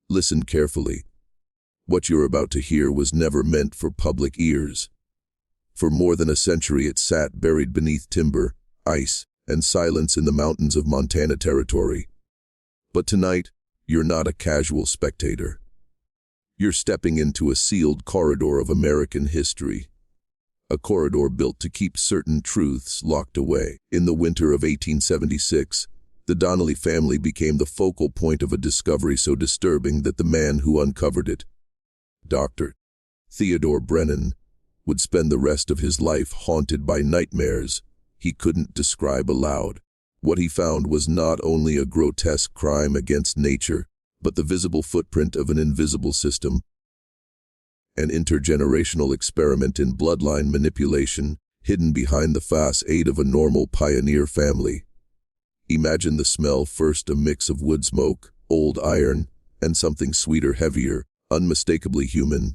Listen carefully. What you're about to hear was never meant for public ears. For more than a century it sat buried beneath timber, ice, and silence in the mountains of Montana Territory. But tonight, you're not a casual spectator. You're stepping into a sealed corridor of American history. A corridor built to keep certain truths locked away. In the winter of 1876, the Donnelly family became the focal point of a discovery so disturbing that the man who uncovered it, Dr. Theodore Brennan, would spend the rest of his life haunted by nightmares he couldn't describe aloud. What he found was not only a grotesque crime against nature, but the visible footprint of an invisible system, an intergenerational experiment in bloodline manipulation hidden behind the facade of a normal pioneer family. Imagine the smell, first a mix of wood smoke, old iron, and something sweeter, heavier, unmistakably human.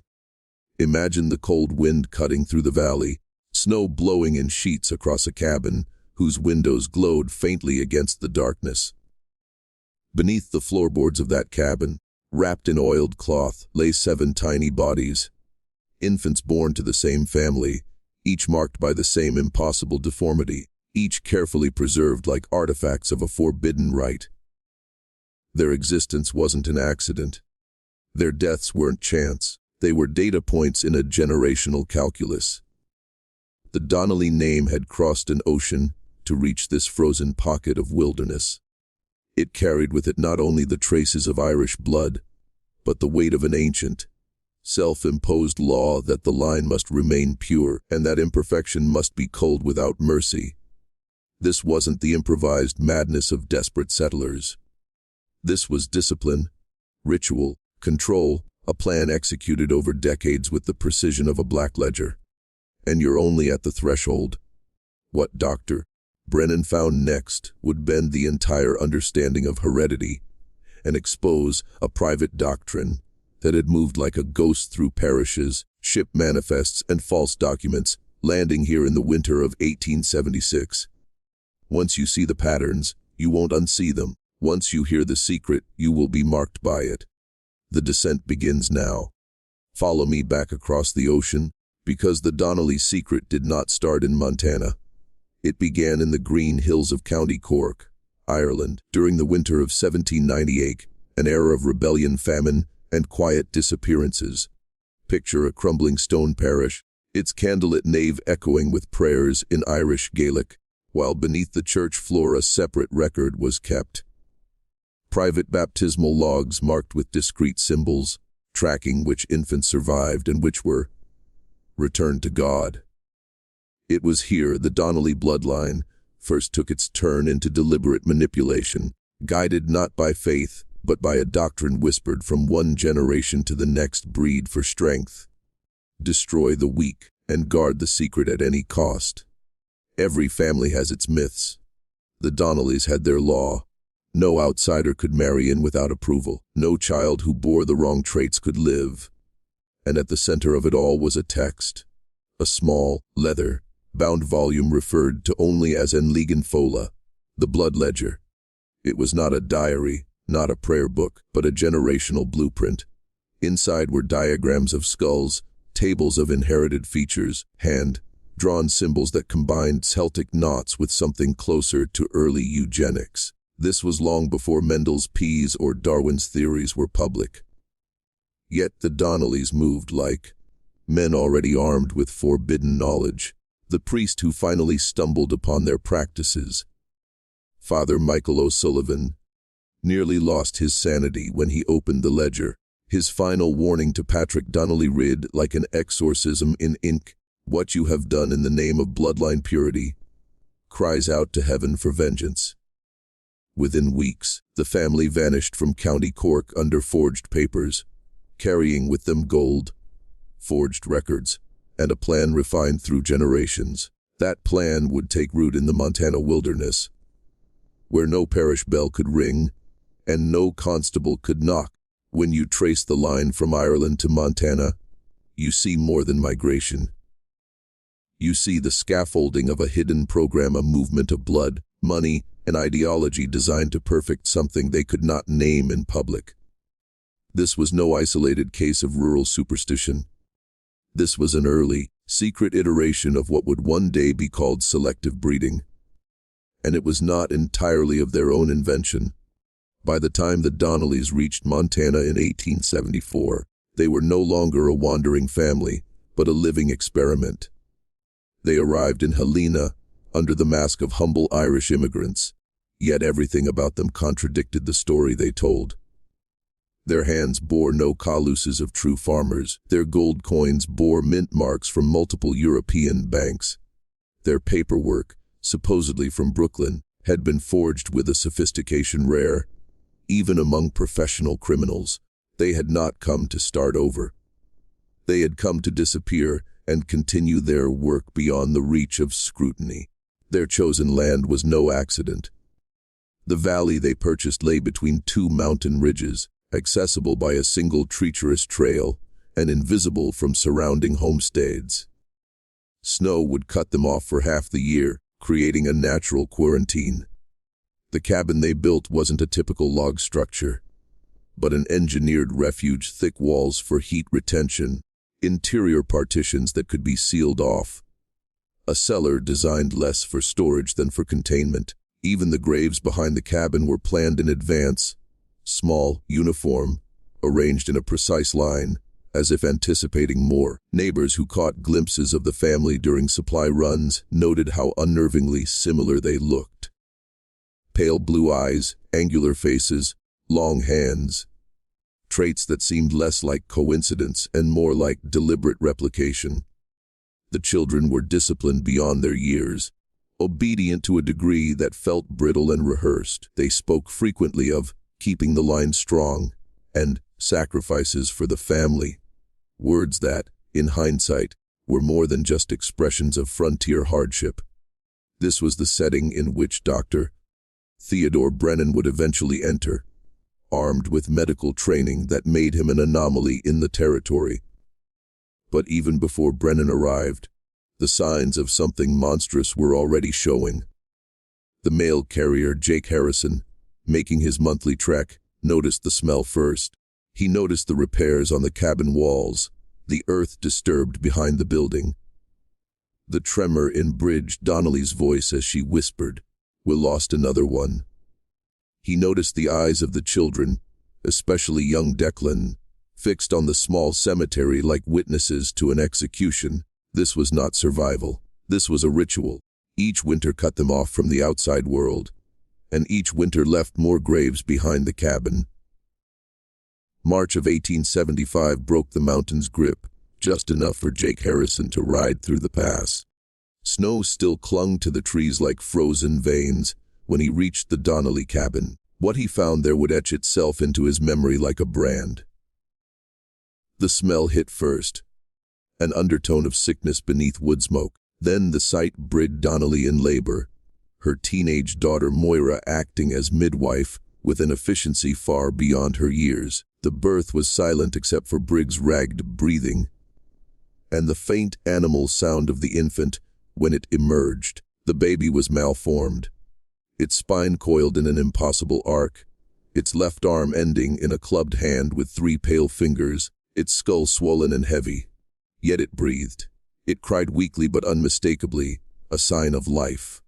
Imagine the cold wind cutting through the valley, snow blowing in sheets across a cabin whose windows glowed faintly against the darkness. Beneath the floorboards of that cabin, wrapped in oiled cloth, lay 7 tiny bodies, infants born to the same family, each marked by the same impossible deformity, each carefully preserved like artifacts of a forbidden rite. Their existence wasn't an accident. Their deaths weren't chance. They were data points in a generational calculus. The Donnelly name had crossed an ocean to reach this frozen pocket of wilderness. It carried with it not only the traces of Irish blood, but the weight of an ancient, self-imposed law that the line must remain pure and that imperfection must be culled without mercy. This wasn't the improvised madness of desperate settlers. This was discipline, ritual, control, a plan executed over decades with the precision of a blackledger. And you're only at the threshold. What Dr. Brennan found next would bend the entire understanding of heredity and expose a private doctrine that had moved like a ghost through parishes, ship manifests, and false documents, landing here in the winter of 1876. Once you see the patterns, you won't unsee them. Once you hear the secret, you will be marked by it. The descent begins now. Follow me back across the ocean, because the Donnelly secret did not start in Montana. It began in the green hills of County Cork, Ireland, during the winter of 1798, an era of rebellion, famine, and quiet disappearances. Picture a crumbling stone parish, its candlelit nave echoing with prayers in Irish Gaelic, while beneath the church floor a separate record was kept. Private baptismal logs marked with discrete symbols, tracking which infants survived and which were returned to God. It was here the Donnelly bloodline first took its turn into deliberate manipulation, guided not by faith, but by a doctrine whispered from one generation to the next: breed for strength, destroy the weak, and guard the secret at any cost. Every family has its myths. The Donnellys had their law. No outsider could marry in without approval. No child who bore the wrong traits could live. And at the center of it all was a text. A small, leather-bound volume referred to only as en ligan fola, the blood ledger. It was not a diary, not a prayer book, but a generational blueprint. Inside were diagrams of skulls, tables of inherited features, hand-drawn symbols that combined Celtic knots with something closer to early eugenics. This was long before Mendel's peas or Darwin's theories were public. Yet the Donnellys moved like men already armed with forbidden knowledge. The priest who finally stumbled upon their practices, Father Michael O'Sullivan, nearly lost his sanity when he opened the ledger. His final warning to Patrick Donnelly read like an exorcism in ink: "What you have done in the name of bloodline purity cries out to heaven for vengeance." Within weeks, the family vanished from County Cork under forged papers, carrying with them gold, forged records, and a plan refined through generations. That plan would take root in the Montana wilderness, where no parish bell could ring and no constable could knock. When you trace the line from Ireland to Montana, you see more than migration. You see the scaffolding of a hidden program, a movement of blood, money, and ideology designed to perfect something they could not name in public. This was no isolated case of rural superstition. This was an early, secret iteration of what would one day be called selective breeding. And it was not entirely of their own invention. By the time the Donnellys reached Montana in 1874, they were no longer a wandering family, but a living experiment. They arrived in Helena under the mask of humble Irish immigrants, yet everything about them contradicted the story they told. Their hands bore no caluses of true farmers. Their gold coins bore mint marks from multiple European banks. Their paperwork, supposedly from Brooklyn, had been forged with a sophistication rare. Even among professional criminals, they had not come to start over. They had come to disappear and continue their work beyond the reach of scrutiny. Their chosen land was no accident. The valley they purchased lay between two mountain ridges, accessible by a single treacherous trail and invisible from surrounding homesteads. Snow would cut them off for half the year, creating a natural quarantine. The cabin they built wasn't a typical log structure, but an engineered refuge, thick walls for heat retention, interior partitions that could be sealed off. A cellar designed less for storage than for containment. Even the graves behind the cabin were planned in advance, small, uniform, arranged in a precise line, as if anticipating more. Neighbors who caught glimpses of the family during supply runs noted how unnervingly similar they looked. Pale blue eyes, angular faces, long hands. Traits that seemed less like coincidence and more like deliberate replication. The children were disciplined beyond their years, obedient to a degree that felt brittle and rehearsed. They spoke frequently of keeping the line strong and sacrifices for the family. Words that, in hindsight, were more than just expressions of frontier hardship. This was the setting in which Dr. Theodore Brennan would eventually enter, armed with medical training that made him an anomaly in the territory. But even before Brennan arrived, the signs of something monstrous were already showing. The mail carrier, Jake Harrison, making his monthly trek, noticed the smell first. He noticed the repairs on the cabin walls, the earth disturbed behind the building. The tremor in Bridge Donnelly's voice as she whispered, "We lost another one." He noticed the eyes of the children, especially young Declan, fixed on the small cemetery like witnesses to an execution. This was not survival. This was a ritual. Each winter cut them off from the outside world, and each winter left more graves behind the cabin. March of 1875 broke the mountain's grip, just enough for Jake Harrison to ride through the pass. Snow still clung to the trees like frozen veins when he reached the Donnelly cabin. What he found there would etch itself into his memory like a brand. The smell hit first, an undertone of sickness beneath wood smoke. Then the sight, Brid Donnelly in labor, her teenage daughter Moira acting as midwife with an efficiency far beyond her years. The birth was silent except for Brig's ragged breathing, and the faint animal sound of the infant when it emerged. The baby was malformed, its spine coiled in an impossible arc, its left arm ending in a clubbed hand with 3 pale fingers, its skull swollen and heavy. Yet it breathed. It cried weakly but unmistakably, a sign of life.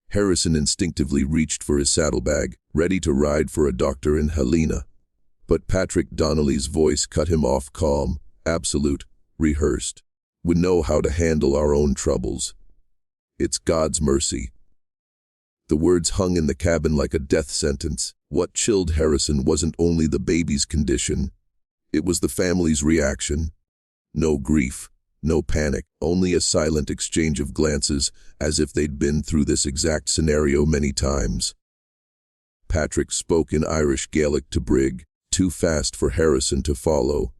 Harrison instinctively reached for his saddlebag, ready to ride for a doctor in Helena. But Patrick Donnelly's voice cut him off, calm, absolute, rehearsed. "We know how to handle our own troubles. It's God's mercy." The words hung in the cabin like a death sentence. What chilled Harrison wasn't only the baby's condition, it was the family's reaction. No grief, no panic, only a silent exchange of glances, as if they'd been through this exact scenario many times. Patrick spoke in Irish Gaelic to Brig, too fast for Harrison to follow,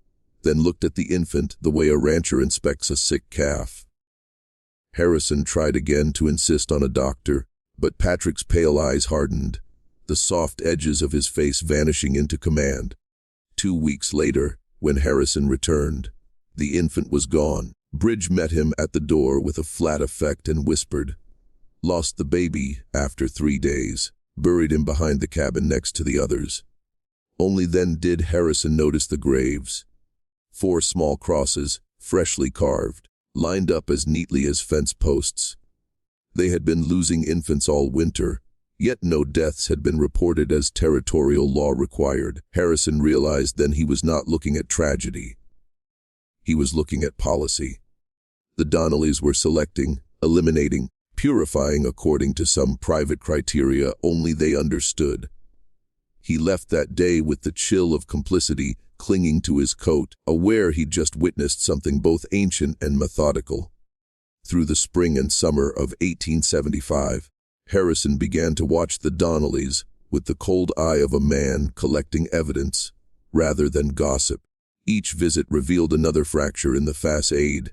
then looked at the infant the way a rancher inspects a sick calf. Harrison tried again to insist on a doctor, but Patrick's pale eyes hardened, the soft edges of his face vanishing into command. 2 weeks later, when Harrison returned, the infant was gone. Bridge met him at the door with a flat effect and whispered, "Lost the baby after 3 days. Buried him behind the cabin next to the others." Only then did Harrison notice the graves. 4 small crosses, freshly carved, lined up as neatly as fence posts. They had been losing infants all winter, yet no deaths had been reported as territorial law required. Harrison realized then he was not looking at tragedy. He was looking at policy. The Donnellys were selecting, eliminating, purifying according to some private criteria only they understood. He left that day with the chill of complicity clinging to his coat, aware he'd just witnessed something both ancient and methodical. Through the spring and summer of 1875, Harrison began to watch the Donnellys with the cold eye of a man collecting evidence rather than gossip. Each visit revealed another fracture in the facade.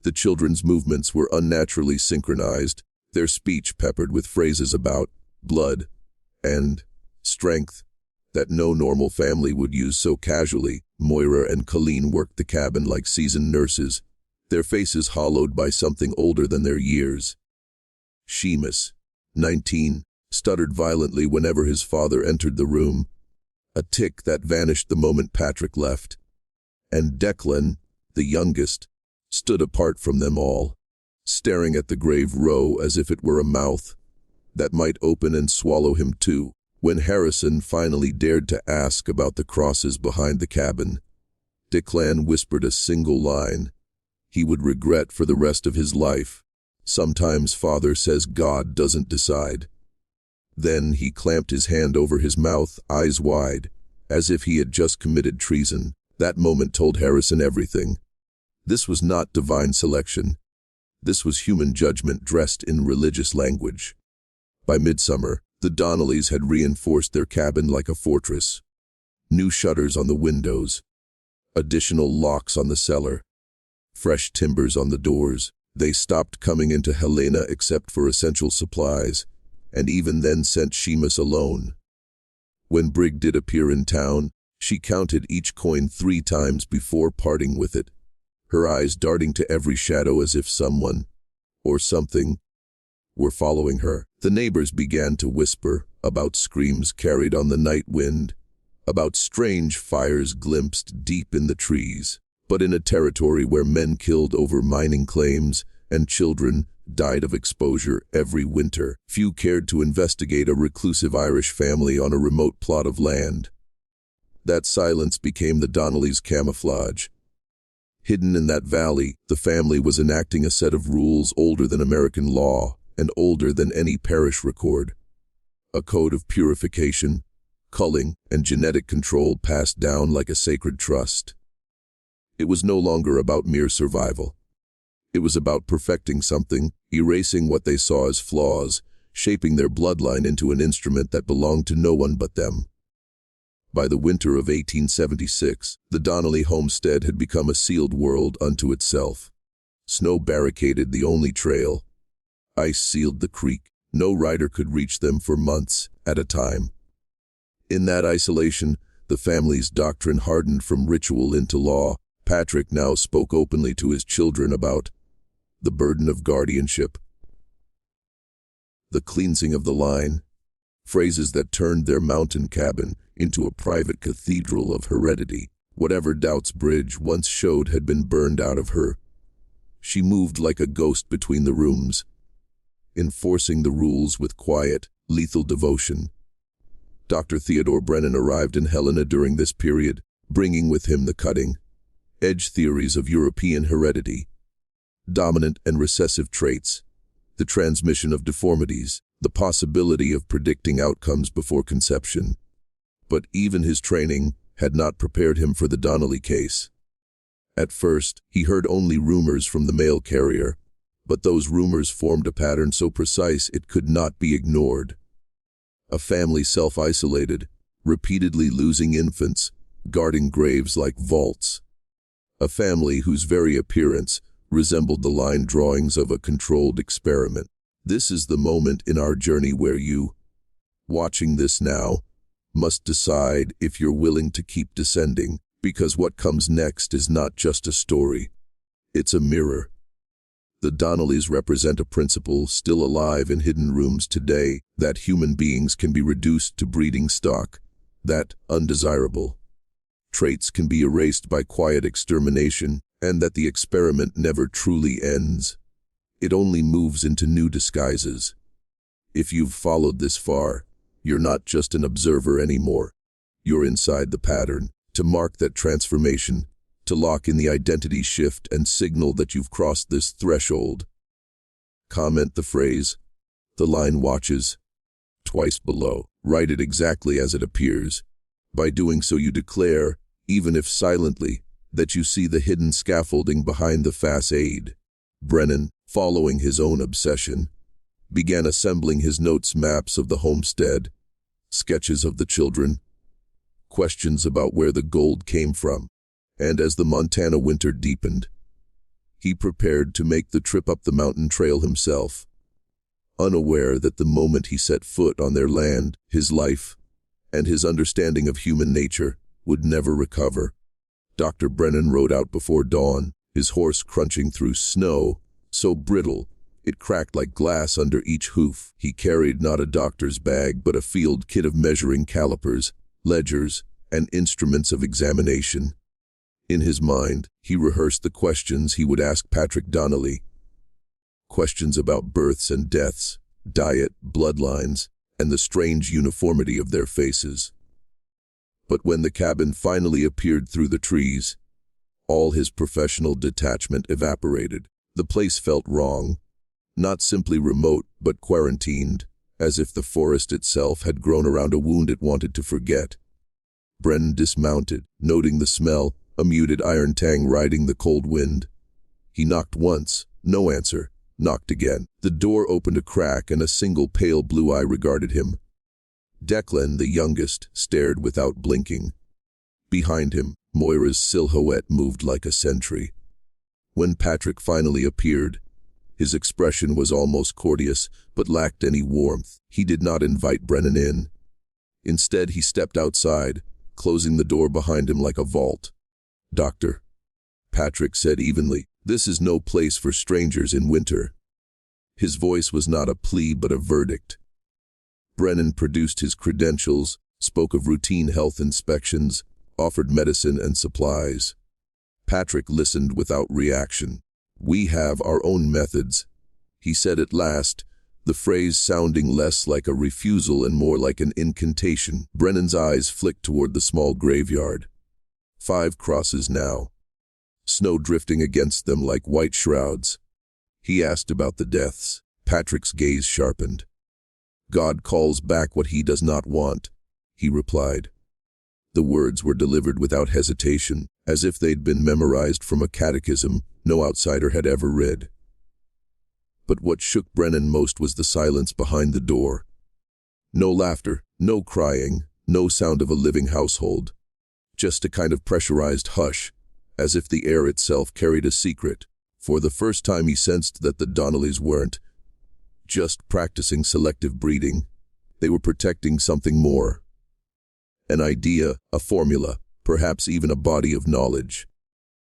The children's movements were unnaturally synchronized, their speech peppered with phrases about blood and strength that no normal family would use so casually. Moira and Colleen worked the cabin like seasoned nurses, their faces hollowed by something older than their years. Seamus, 19, stuttered violently whenever his father entered the room, a tic that vanished the moment Patrick left. And Declan, the youngest, stood apart from them all, staring at the grave row as if it were a mouth that might open and swallow him too. When Harrison finally dared to ask about the crosses behind the cabin, Declan whispered a single line he would regret for the rest of his life. Sometimes Father says God doesn't decide. Then he clamped his hand over his mouth, eyes wide, as if he had just committed treason. That moment told Harrison everything. This was not divine selection. This was human judgment dressed in religious language. By midsummer, the Donnellys had reinforced their cabin like a fortress. New shutters on the windows, additional locks on the cellar, fresh timbers on the doors. They stopped coming into Helena except for essential supplies, and even then sent Seamus alone. When Brig did appear in town, she counted each coin 3 times before parting with it, her eyes darting to every shadow as if someone, or something, were following her. The neighbors began to whisper about screams carried on the night wind, about strange fires glimpsed deep in the trees. But in a territory where men killed over mining claims and children died of exposure every winter, few cared to investigate a reclusive Irish family on a remote plot of land. That silence became the Donnellys' camouflage. Hidden in that valley, the family was enacting a set of rules older than American law and older than any parish record. A code of purification, culling, and genetic control passed down like a sacred trust. It was no longer about mere survival. It was about perfecting something, erasing what they saw as flaws, shaping their bloodline into an instrument that belonged to no one but them. By the winter of 1876, the Donnelly homestead had become a sealed world unto itself. Snow barricaded the only trail. Ice sealed the creek. No rider could reach them for months at a time. In that isolation, the family's doctrine hardened from ritual into law. Patrick now spoke openly to his children about the burden of guardianship, the cleansing of the line, phrases that turned their mountain cabin into a private cathedral of heredity. Whatever doubts Bridge once showed had been burned out of her. She moved like a ghost between the rooms, enforcing the rules with quiet, lethal devotion. Dr. Theodore Brennan arrived in Helena during this period, bringing with him the cutting-edge theories of European heredity, dominant and recessive traits, the transmission of deformities, the possibility of predicting outcomes before conception. But even his training had not prepared him for the Donnelly case. At first, he heard only rumors from the mail carrier, but those rumors formed a pattern so precise it could not be ignored. A family self-isolated, repeatedly losing infants, guarding graves like vaults. A family whose very appearance resembled the line drawings of a controlled experiment. This is the moment in our journey where you, watching this now, must decide if you're willing to keep descending, because what comes next is not just a story. It's a mirror. The Donnellys represent a principle still alive in hidden rooms today, that human beings can be reduced to breeding stock, that undesirable traits can be erased by quiet extermination, and that the experiment never truly ends. It only moves into new disguises. If you've followed this far, you're not just an observer anymore. You're inside the pattern, to mark that transformation, to lock in the identity shift and signal that you've crossed this threshold. Comment the phrase, "The line watches," twice below. Write it exactly as it appears. By doing so you declare, even if silently, that you see the hidden scaffolding behind the facade. Brennan, following his own obsession, began assembling his notes, maps of the homestead, sketches of the children, questions about where the gold came from, and as the Montana winter deepened, he prepared to make the trip up the mountain trail himself, unaware that the moment he set foot on their land, his life, and his understanding of human nature, would never recover. Dr. Brennan rode out before dawn, his horse crunching through snow, so brittle it cracked like glass under each hoof. He carried not a doctor's bag, but a field kit of measuring calipers, ledgers, and instruments of examination. In his mind, he rehearsed the questions he would ask Patrick Donnelly. Questions about births and deaths, diet, bloodlines, and the strange uniformity of their faces. But when the cabin finally appeared through the trees, all his professional detachment evaporated. The place felt wrong, not simply remote, but quarantined, as if the forest itself had grown around a wound it wanted to forget. Brennan dismounted, noting the smell, a muted iron tang riding the cold wind. He knocked once, no answer, knocked again. The door opened a crack and a single pale blue eye regarded him. Declan, the youngest, stared without blinking. Behind him, Moira's silhouette moved like a sentry. When Patrick finally appeared, his expression was almost courteous, but lacked any warmth. He did not invite Brennan in. Instead, he stepped outside, closing the door behind him like a vault. "Doctor," Patrick said evenly, "this is no place for strangers in winter." His voice was not a plea but a verdict. Brennan produced his credentials, spoke of routine health inspections, offered medicine and supplies. Patrick listened without reaction. "We have our own methods," he said at last, the phrase sounding less like a refusal and more like an incantation. Brennan's eyes flicked toward the small graveyard. 5 crosses now, snow drifting against them like white shrouds. He asked about the deaths. Patrick's gaze sharpened. "God calls back what he does not want," he replied. The words were delivered without hesitation, as if they'd been memorized from a catechism no outsider had ever read. But what shook Brennan most was the silence behind the door. No laughter, no crying, no sound of a living household. Just a kind of pressurized hush, as if the air itself carried a secret. For the first time he sensed that the Donnellys weren't just practicing selective breeding. They were protecting something more. An idea, a formula, perhaps even a body of knowledge.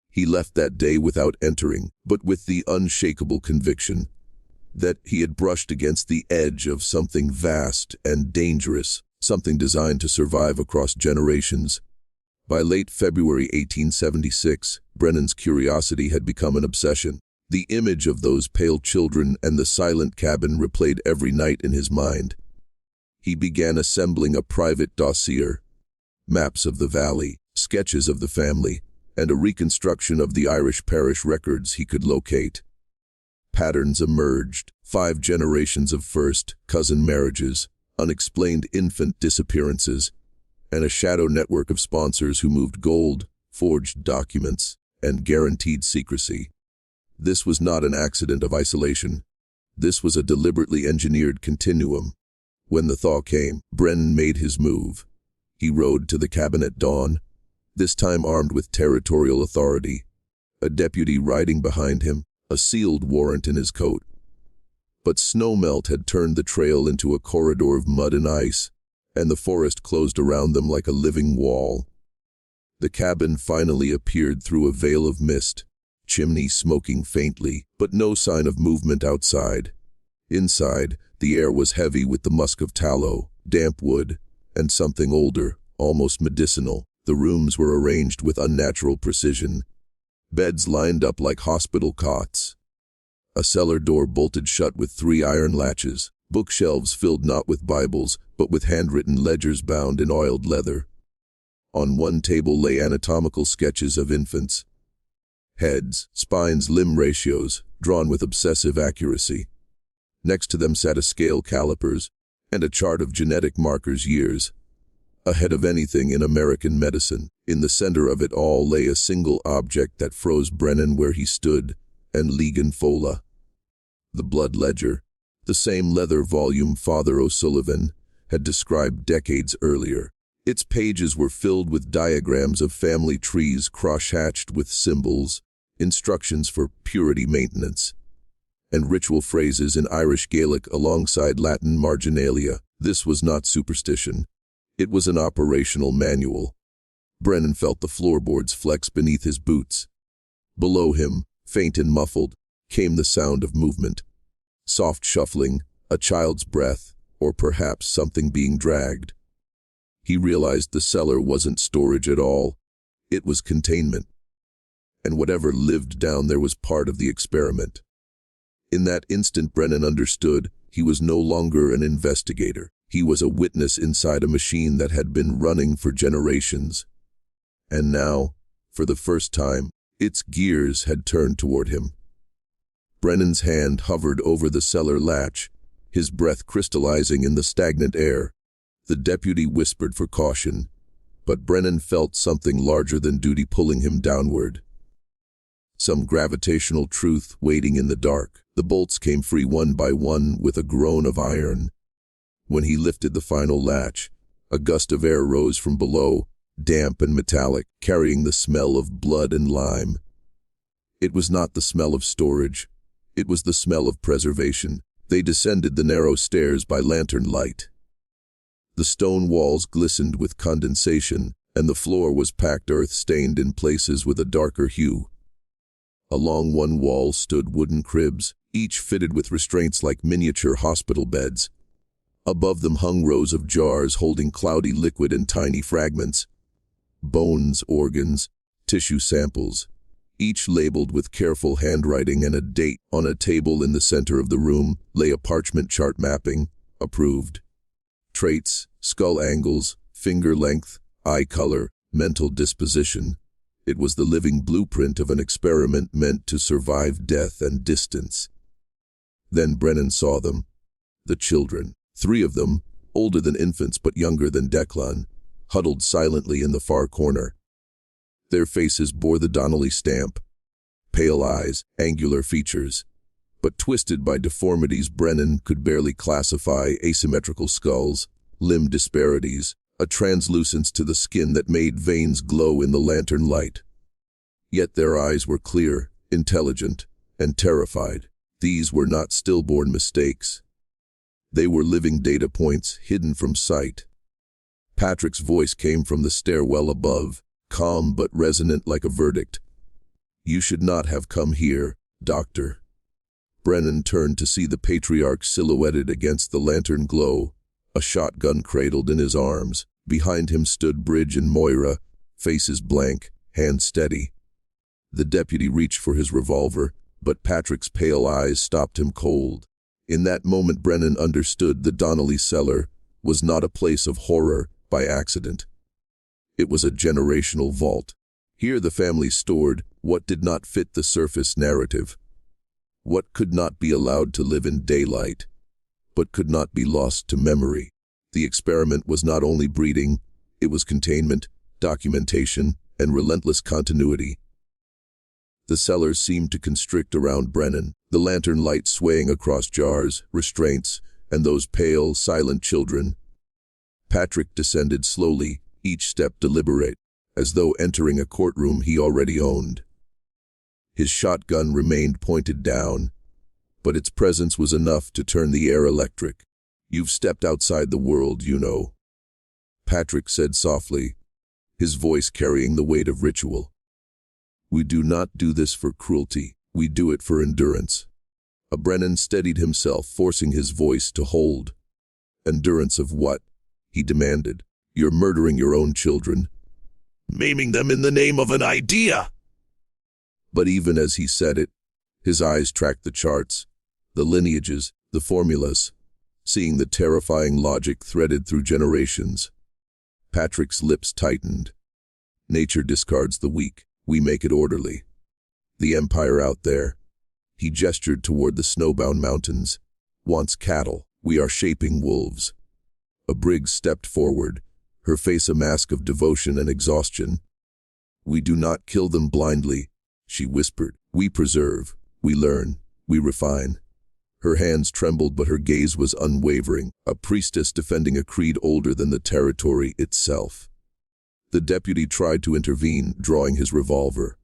He left that day without entering, but with the unshakable conviction that he had brushed against the edge of something vast and dangerous, something designed to survive across generations. By late February 1876, Brennan's curiosity had become an obsession. The image of those pale children and the silent cabin replayed every night in his mind. He began assembling a private dossier, maps of the valley, sketches of the family, and a reconstruction of the Irish parish records he could locate. Patterns emerged: 5 generations of first cousin marriages, unexplained infant disappearances, and a shadow network of sponsors who moved gold, forged documents, and guaranteed secrecy. This was not an accident of isolation. This was a deliberately engineered continuum. When the thaw came, Brennan made his move. He rode to the cabin at dawn, this time armed with territorial authority, a deputy riding behind him, a sealed warrant in his coat. But snowmelt had turned the trail into a corridor of mud and ice, and the forest closed around them like a living wall. The cabin finally appeared through a veil of mist, chimney smoking faintly, but no sign of movement outside. Inside, the air was heavy with the musk of tallow, damp wood, and something older, almost medicinal. The rooms were arranged with unnatural precision. Beds lined up like hospital cots. A cellar door bolted shut with 3 iron latches. Bookshelves filled not with Bibles, but with handwritten ledgers bound in oiled leather. On one table lay anatomical sketches of infants. Heads, spines, limb ratios, drawn with obsessive accuracy. Next to them sat a scale calipers and a chart of genetic markers years ahead of anything in American medicine. In the center of it all lay a single object that froze Brennan where he stood, and Ligon Fola. The blood ledger, the same leather volume Father O'Sullivan had described decades earlier. Its pages were filled with diagrams of family trees cross-hatched with symbols, instructions for purity maintenance, and ritual phrases in Irish Gaelic alongside Latin marginalia. This was not superstition. It was an operational manual. Brennan felt the floorboards flex beneath his boots. Below him, faint and muffled, came the sound of movement. Soft shuffling, a child's breath, or perhaps something being dragged. He realized the cellar wasn't storage at all. It was containment. And whatever lived down there was part of the experiment. In that instant, Brennan understood he was no longer an investigator. He was a witness inside a machine that had been running for generations. And now, for the first time, its gears had turned toward him. Brennan's hand hovered over the cellar latch, his breath crystallizing in the stagnant air. The deputy whispered for caution, but Brennan felt something larger than duty pulling him downward. Some gravitational truth waiting in the dark. The bolts came free one by one with a groan of iron. When he lifted the final latch, a gust of air rose from below, damp and metallic, carrying the smell of blood and lime. It was not the smell of storage. It was the smell of preservation. They descended the narrow stairs by lantern light. The stone walls glistened with condensation, and the floor was packed earth stained in places with a darker hue. Along one wall stood wooden cribs, each fitted with restraints like miniature hospital beds. Above them hung rows of jars holding cloudy liquid in tiny fragments. Bones, organs, tissue samples, each labeled with careful handwriting and a date. On a table in the center of the room lay a parchment chart mapping, approved. Traits, skull angles, finger length, eye color, mental disposition. It was the living blueprint of an experiment meant to survive death and distance. Then Brennan saw them. The children. 3 of them, older than infants but younger than Declan, huddled silently in the far corner. Their faces bore the Donnelly stamp. Pale eyes, angular features, but twisted by deformities Brennan could barely classify: asymmetrical skulls, limb disparities, a translucence to the skin that made veins glow in the lantern light. Yet their eyes were clear, intelligent, and terrified. These were not stillborn mistakes. They were living data points hidden from sight. Patrick's voice came from the stairwell above, calm but resonant like a verdict. "You should not have come here, Doctor." Brennan turned to see the patriarch silhouetted against the lantern glow, a shotgun cradled in his arms. Behind him stood Bridge and Moira, faces blank, hands steady. The deputy reached for his revolver, but Patrick's pale eyes stopped him cold. In that moment Brennan understood the Donnelly cellar was not a place of horror by accident. It was a generational vault. Here the family stored what did not fit the surface narrative. What could not be allowed to live in daylight, but could not be lost to memory. The experiment was not only breeding, it was containment, documentation, and relentless continuity. The cellars seemed to constrict around Brennan, the lantern light swaying across jars, restraints, and those pale, silent children. Patrick descended slowly, each step deliberate, as though entering a courtroom he already owned. His shotgun remained pointed down, but its presence was enough to turn the air electric. "You've stepped outside the world, you know," Patrick said softly, his voice carrying the weight of ritual. "We do not do this for cruelty, we do it for endurance." Brennan steadied himself, forcing his voice to hold. "Endurance of what?" he demanded. You're murdering your own children. Maiming them in the name of an idea. But even as he said it, his eyes tracked the charts, the lineages, the formulas, seeing the terrifying logic threaded through generations. Patrick's lips tightened. Nature discards the weak, we make it orderly. The empire out there, he gestured toward the snowbound mountains, wants cattle, we are shaping wolves. A brig stepped forward, her face a mask of devotion and exhaustion. We do not kill them blindly, she whispered. We preserve, we learn, we refine. Her hands trembled, but her gaze was unwavering, a priestess defending a creed older than the territory itself. The deputy tried to intervene, drawing his revolver.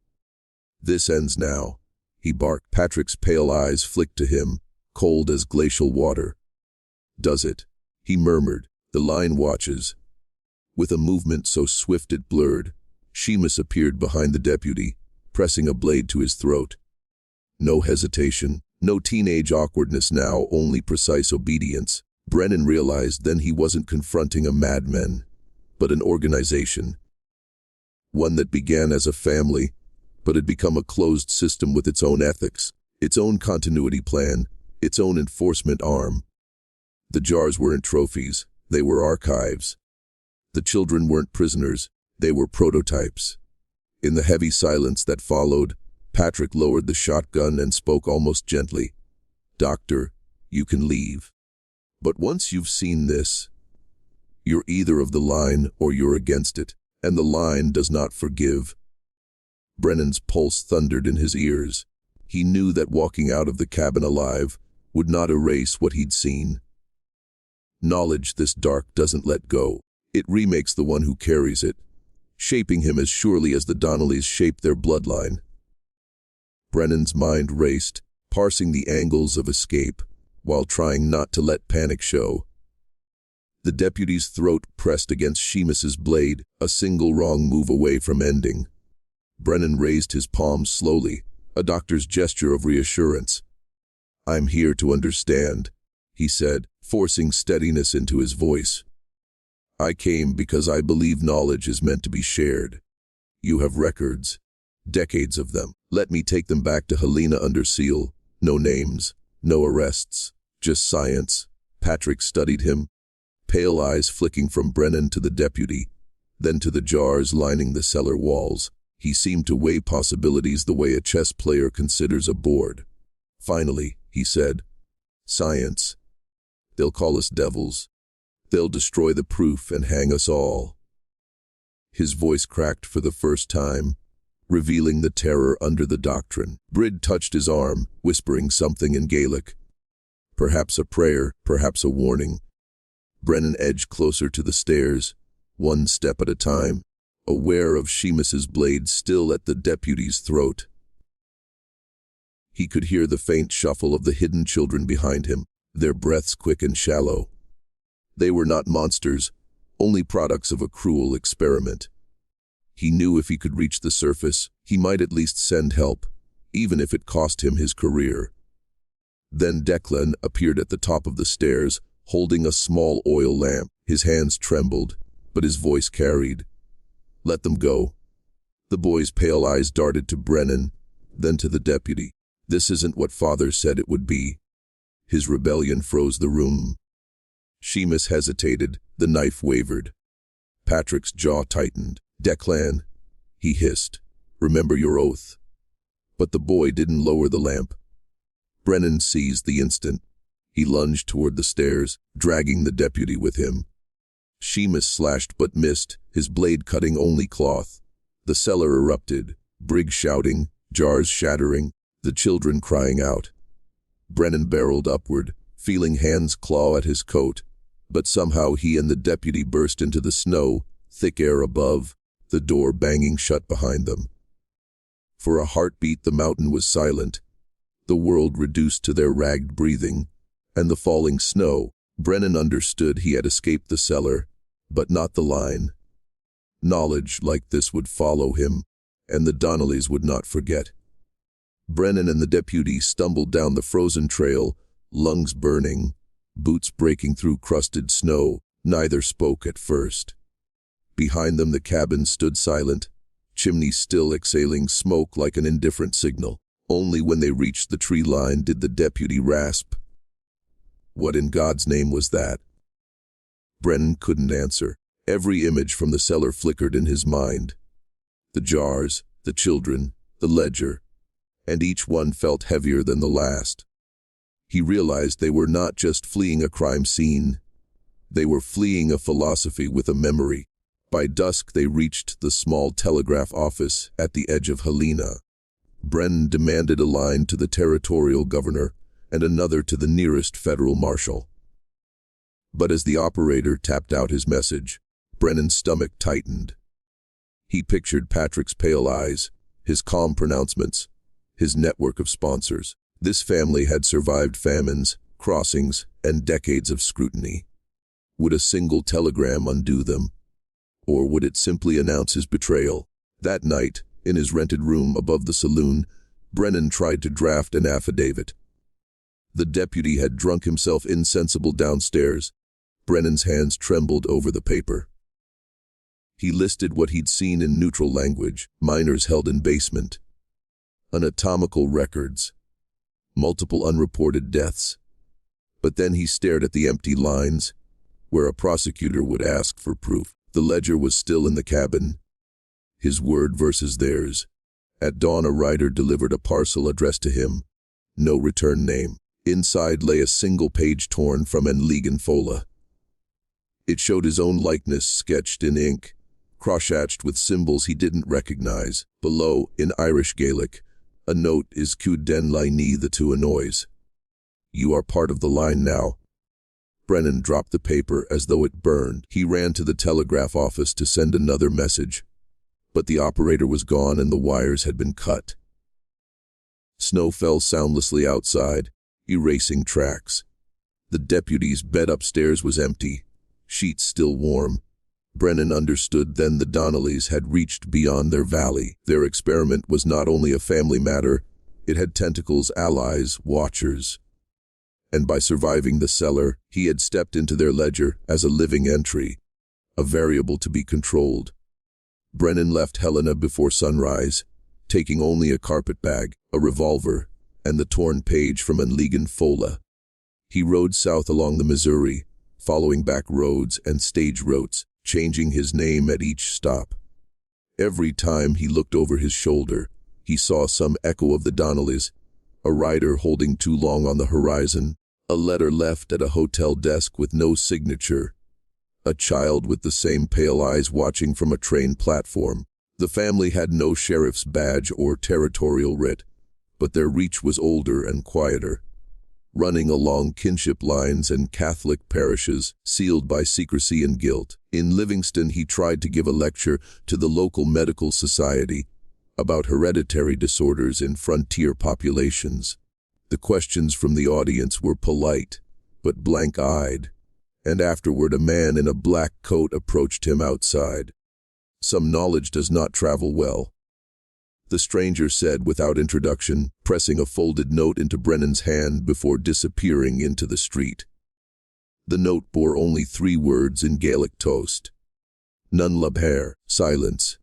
This ends now, he barked. Patrick's pale eyes flicked to him, cold as glacial water. Does it? He murmured. The line watches. With a movement so swift it blurred, Seamus appeared behind the deputy, pressing a blade to his throat. No hesitation, no teenage awkwardness now, only precise obedience. Brennan realized then he wasn't confronting a madman, but an organization. One that began as a family, but had become a closed system with its own ethics, its own continuity plan, its own enforcement arm. The jars weren't trophies, they were archives. The children weren't prisoners, they were prototypes. In the heavy silence that followed, Patrick lowered the shotgun and spoke almost gently. Doctor, you can leave. But once you've seen this, you're either of the line or you're against it, and the line does not forgive. Brennan's pulse thundered in his ears. He knew that walking out of the cabin alive would not erase what he'd seen. Knowledge this dark doesn't let go. It remakes the one who carries it, shaping him as surely as the Donnellys shaped their bloodline. Brennan's mind raced, parsing the angles of escape, while trying not to let panic show. The deputy's throat pressed against Seamus's blade, a single wrong move away from ending. Brennan raised his palms slowly, a doctor's gesture of reassurance. I'm here to understand, he said, forcing steadiness into his voice. I came because I believe knowledge is meant to be shared. You have records, decades of them. Let me take them back to Helena under seal. No names, no arrests, just science. Patrick studied him, pale eyes flicking from Brennan to the deputy, then to the jars lining the cellar walls. He seemed to weigh possibilities the way a chess player considers a board. Finally, he said, science. They'll call us devils. They'll destroy the proof and hang us all. His voice cracked for the first time, revealing the terror under the doctrine. Brid touched his arm, whispering something in Gaelic. Perhaps a prayer, perhaps a warning. Brennan edged closer to the stairs, one step at a time, aware of Seamus's blade still at the deputy's throat. He could hear the faint shuffle of the hidden children behind him, their breaths quick and shallow. They were not monsters, only products of a cruel experiment. He knew if he could reach the surface, he might at least send help, even if it cost him his career. Then Declan appeared at the top of the stairs, holding a small oil lamp. His hands trembled, but his voice carried. Let them go. The boy's pale eyes darted to Brennan, then to the deputy. This isn't what Father said it would be. His rebellion froze the room. Seamus hesitated, the knife wavered. Patrick's jaw tightened. Declan, he hissed, remember your oath. But the boy didn't lower the lamp. Brennan seized the instant. He lunged toward the stairs, dragging the deputy with him. Seamus slashed but missed, his blade cutting only cloth. The cellar erupted, Briggs shouting, jars shattering, the children crying out. Brennan barreled upward, feeling hands claw at his coat, but somehow he and the deputy burst into the snow, thick air above, the door banging shut behind them. For a heartbeat the mountain was silent, the world reduced to their ragged breathing, and the falling snow. Brennan understood he had escaped the cellar, but not the line. Knowledge like this would follow him, and the Donnellys would not forget. Brennan and the deputy stumbled down the frozen trail, lungs burning, boots breaking through crusted snow. Neither spoke at first. Behind them the cabin stood silent, chimney still exhaling smoke like an indifferent signal. Only when they reached the tree line did the deputy rasp. What in God's name was that? Brennan couldn't answer. Every image from the cellar flickered in his mind. The jars, the children, the ledger, and each one felt heavier than the last. He realized they were not just fleeing a crime scene. They were fleeing a philosophy with a memory. By dusk they reached the small telegraph office at the edge of Helena. Brennan demanded a line to the territorial governor and another to the nearest federal marshal. But as the operator tapped out his message, Brennan's stomach tightened. He pictured Patrick's pale eyes, his calm pronouncements, his network of sponsors. This family had survived famines, crossings, and decades of scrutiny. Would a single telegram undo them? Or would it simply announce his betrayal? That night, in his rented room above the saloon, Brennan tried to draft an affidavit. The deputy had drunk himself insensible downstairs. Brennan's hands trembled over the paper. He listed what he'd seen in neutral language: minors held in basement, anatomical records, multiple unreported deaths. But then he stared at the empty lines, where a prosecutor would ask for proof. The ledger was still in the cabin, his word versus theirs. At dawn a rider delivered a parcel addressed to him. No return name. Inside lay a single page torn from an Fola. It showed his own likeness sketched in ink, cross-hatched with symbols he didn't recognize. Below, in Irish Gaelic, a note is Cúd den Lainní the two annoys. You are part of the line now. Brennan dropped the paper as though it burned. He ran to the telegraph office to send another message, but the operator was gone and the wires had been cut. Snow fell soundlessly outside, erasing tracks. The deputy's bed upstairs was empty, sheets still warm. Brennan understood then the Donnellys had reached beyond their valley. Their experiment was not only a family matter, it had tentacles, allies, watchers. And by surviving the cellar, he had stepped into their ledger as a living entry, a variable to be controlled. Brennan left Helena before sunrise, taking only a carpet bag, a revolver, and the torn page from an Fola. He rode south along the Missouri, following back roads and stage routes, changing his name at each stop. Every time he looked over his shoulder, he saw some echo of the Donnellys, a rider holding too long on the horizon, a letter left at a hotel desk with no signature, a child with the same pale eyes watching from a train platform. The family had no sheriff's badge or territorial writ, but their reach was older and quieter, running along kinship lines and Catholic parishes, sealed by secrecy and guilt. In Livingston, he tried to give a lecture to the local medical society about hereditary disorders in frontier populations. The questions from the audience were polite, but blank-eyed, and afterward a man in a black coat approached him outside. Some knowledge does not travel well, the stranger said without introduction, pressing a folded note into Brennan's hand before disappearing into the street. The note bore only 3 words in Gaelic toast. None labhair, silence.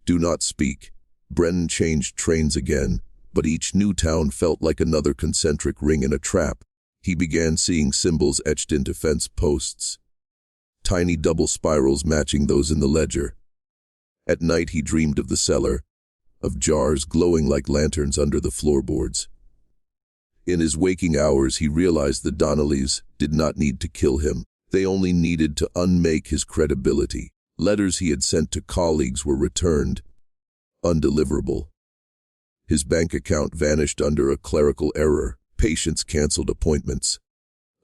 Do not speak. Brennan changed trains again, but each new town felt like another concentric ring in a trap. He began seeing symbols etched into fence posts, tiny double spirals matching those in the ledger. At night he dreamed of the cellar, of jars glowing like lanterns under the floorboards. In his waking hours he realized the Donnellys did not need to kill him. They only needed to unmake his credibility. Letters he had sent to colleagues were returned, undeliverable. His bank account vanished under a clerical error. Patients canceled appointments.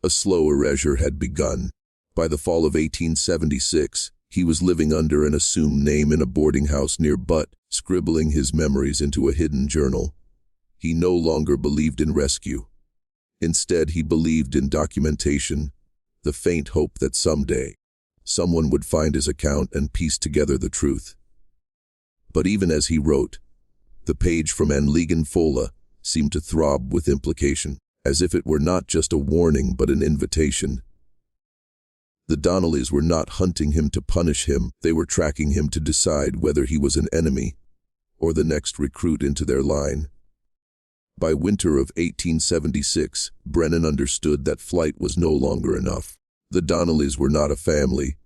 A slow erasure had begun. By the fall of 1876, he was living under an assumed name in a boarding house near Butt, scribbling his memories into a hidden journal. He no longer believed in rescue. Instead, he believed in documentation, the faint hope that someday, someone would find his account and piece together the truth. But even as he wrote, the page from an Fola seemed to throb with implication, as if it were not just a warning but an invitation. The Donnellys were not hunting him to punish him, they were tracking him to decide whether he was an enemy or the next recruit into their line. By winter of 1876, Brennan understood that flight was no longer enough. The Donnellys were not a family.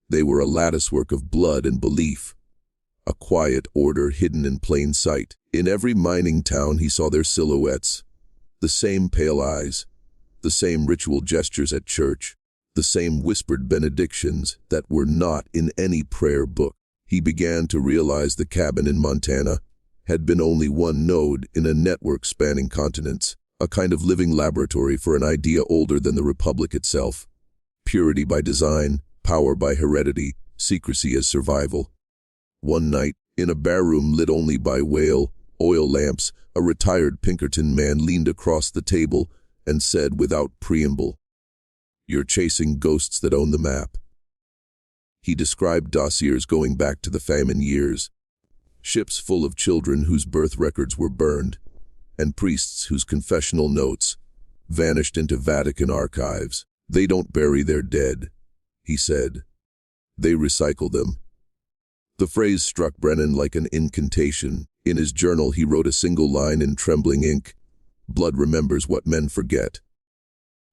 They were a latticework of blood and belief, a quiet order hidden in plain sight. In every mining town he saw their silhouettes, the same pale eyes, the same ritual gestures at church, the same whispered benedictions that were not in any prayer book. He began to realize the cabin in Montana had been only one node in a network spanning continents, a kind of living laboratory for an idea older than the Republic itself. Purity by design, power by heredity, secrecy as survival. One night, in a barroom lit only by oil lamps, a retired Pinkerton man leaned across the table and said without preamble, "You're chasing ghosts that own the map." He described dossiers going back to the famine years, ships full of children whose birth records were burned, and priests whose confessional notes vanished into Vatican archives. "They don't bury their dead," he said. "They recycle them." The phrase struck Brennan like an incantation. In his journal he wrote a single line in trembling ink, "Blood remembers what men forget."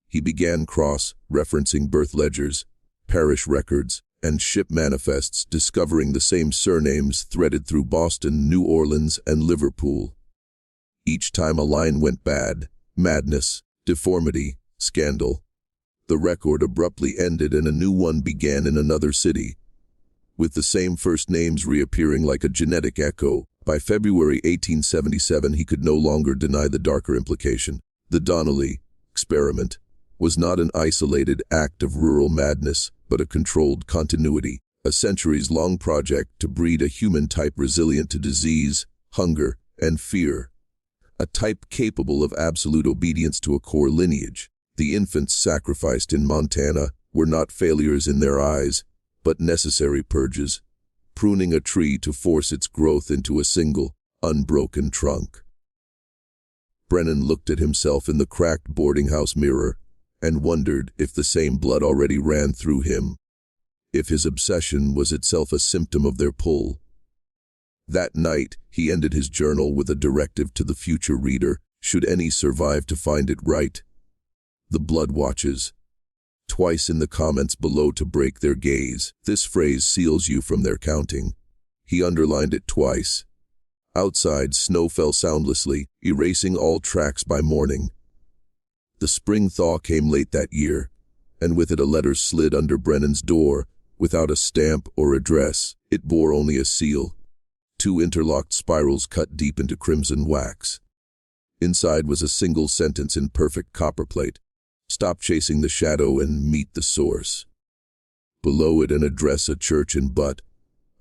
He began cross-referencing birth ledgers, parish records, and ship manifests, discovering the same surnames threaded through Boston, New Orleans, and Liverpool. Each time a line went bad, madness, deformity, scandal, the record abruptly ended and a new one began in another city, with the same first names reappearing like a genetic echo. By February 1877 he could no longer deny the darker implication. The Donnelly experiment was not an isolated act of rural madness, but a controlled continuity, a centuries-long project to breed a human type resilient to disease, hunger, and fear, a type capable of absolute obedience to a core lineage. The infants sacrificed in Montana were not failures in their eyes, but necessary purges, pruning a tree to force its growth into a single, unbroken trunk. Brennan looked at himself in the cracked boarding house mirror and wondered if the same blood already ran through him, if his obsession was itself a symptom of their pull. That night, he ended his journal with a directive to the future reader, should any survive to find it right. The blood watches. Twice in the comments below to break their gaze. This phrase seals you from their counting. He underlined it twice. Outside, snow fell soundlessly, erasing all tracks by morning. The spring thaw came late that year, and with it a letter slid under Brennan's door, without a stamp or address. It bore only a seal, two interlocked spirals cut deep into crimson wax. Inside was a single sentence in perfect copperplate: "Stop chasing the shadow and meet the source." Below it an address, a church in Butte,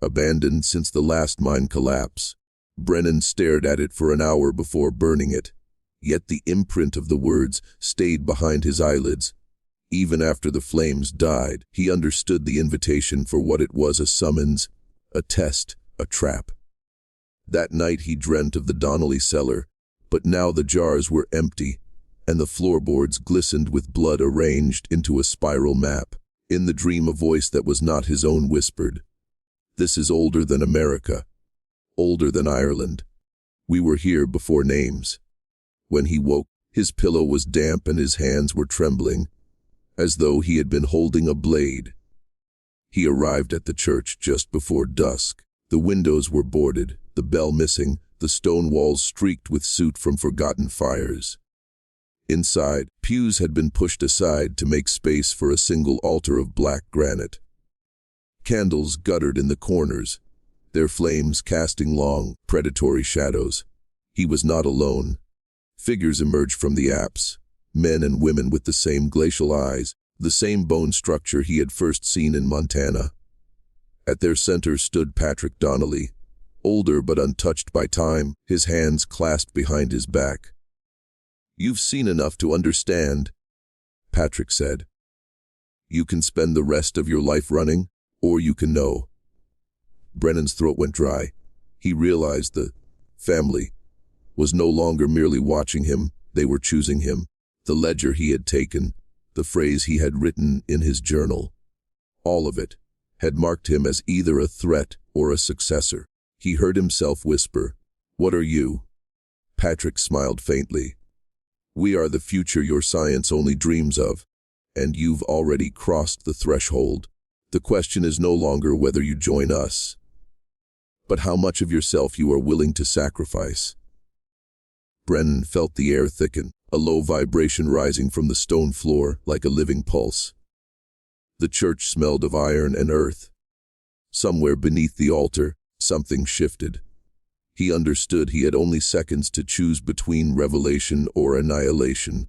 abandoned since the last mine collapse. Brennan stared at it for an hour before burning it. Yet the imprint of the words stayed behind his eyelids. Even after the flames died, he understood the invitation for what it was: a summons, a test, a trap. That night he dreamt of the Donnelly cellar, but now the jars were empty, and the floorboards glistened with blood arranged into a spiral map. In the dream a voice that was not his own whispered, "This is older than America, older than Ireland. We were here before names." When he woke, his pillow was damp and his hands were trembling, as though he had been holding a blade. He arrived at the church just before dusk. The windows were boarded, the bell missing, the stone walls streaked with soot from forgotten fires. Inside, pews had been pushed aside to make space for a single altar of black granite. Candles guttered in the corners, their flames casting long, predatory shadows. He was not alone. Figures emerged from the apse, men and women with the same glacial eyes, the same bone structure he had first seen in Montana. At their center stood Patrick Donnelly, older but untouched by time, his hands clasped behind his back. "You've seen enough to understand," Patrick said. "You can spend the rest of your life running, or you can know." Brennan's throat went dry. He realized the family was no longer merely watching him, they were choosing him. The ledger he had taken, the phrase he had written in his journal, all of it, had marked him as either a threat or a successor. He heard himself whisper, "What are you?" Patrick smiled faintly. "We are the future your science only dreams of, and you've already crossed the threshold. The question is no longer whether you join us, but how much of yourself you are willing to sacrifice." Brennan felt the air thicken, a low vibration rising from the stone floor like a living pulse. The church smelled of iron and earth. Somewhere beneath the altar, something shifted. He understood he had only seconds to choose between revelation or annihilation.